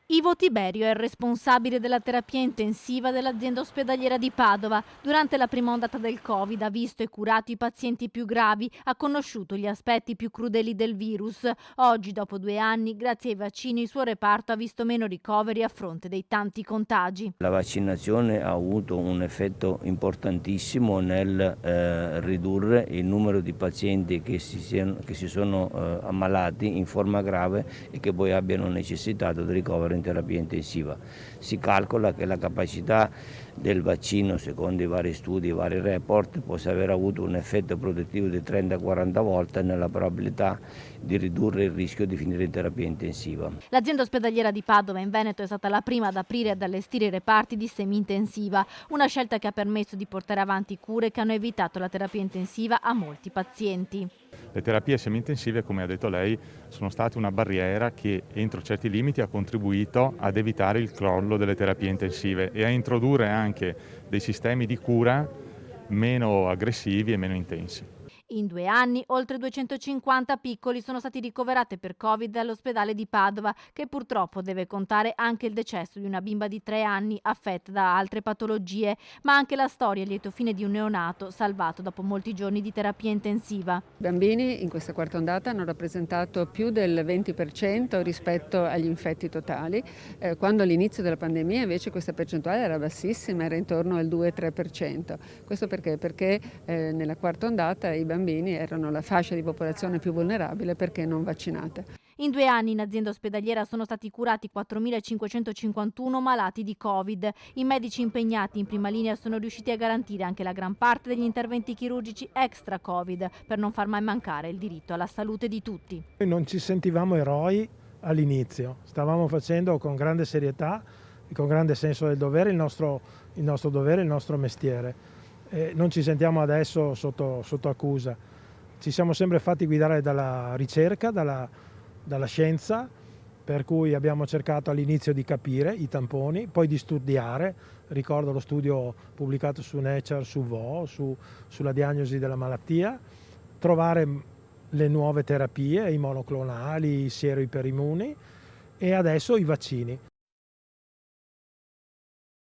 Ivo Tiberio è il responsabile della terapia intensiva dell'azienda ospedaliera di Padova. Durante la prima ondata del Covid ha visto e curato i pazienti più gravi, ha conosciuto gli aspetti più crudeli del virus. Oggi, dopo 2 anni, grazie ai vaccini, il suo reparto ha visto meno ricoveri a fronte dei tanti contagi. La vaccinazione ha avuto un effetto importantissimo nel ridurre il numero di pazienti che si sono ammalati in forma grave e che poi abbiano necessitato di ricovero in terapia intensiva. Si calcola che la capacità del vaccino, secondo i vari studi e i vari report, possa aver avuto un effetto protettivo di 30-40 volte nella probabilità di ridurre il rischio di finire in terapia intensiva. L'azienda ospedaliera di Padova in Veneto è stata la prima ad aprire e ad allestire i reparti di semi-intensiva, una scelta che ha permesso di portare avanti cure che hanno evitato la terapia intensiva a molti pazienti. Le terapie semi-intensive, come ha detto lei, sono state una barriera che entro certi limiti ha contribuito ad evitare il crollo delle terapie intensive e a introdurre anche dei sistemi di cura meno aggressivi e meno intensi. In 2 anni, oltre 250 piccoli sono stati ricoverati per Covid all'ospedale di Padova, che purtroppo deve contare anche il decesso di una bimba di 3 anni affetta da altre patologie, ma anche la storia a lieto fine di un neonato salvato dopo molti giorni di terapia intensiva. I bambini in questa quarta ondata hanno rappresentato più del 20% rispetto agli infetti totali, quando all'inizio della pandemia invece questa percentuale era bassissima, era intorno al 2-3%. Questo perché? Perché nella quarta ondata i bambini erano la fascia di popolazione più vulnerabile perché non vaccinata. In 2 anni in azienda ospedaliera sono stati curati 4.551 malati di Covid. I medici impegnati in prima linea sono riusciti a garantire anche la gran parte degli interventi chirurgici extra Covid, per non far mai mancare il diritto alla salute di tutti. Noi non ci sentivamo eroi all'inizio, stavamo facendo con grande serietà e con grande senso del dovere il nostro dovere, il nostro mestiere. Non ci sentiamo adesso sotto accusa. Ci siamo sempre fatti guidare dalla ricerca, dalla scienza, per cui abbiamo cercato all'inizio di capire i tamponi, poi di studiare. Ricordo lo studio pubblicato su Nature, su VO, sulla diagnosi della malattia, trovare le nuove terapie, i monoclonali, i sieroiperimmuni e adesso i vaccini.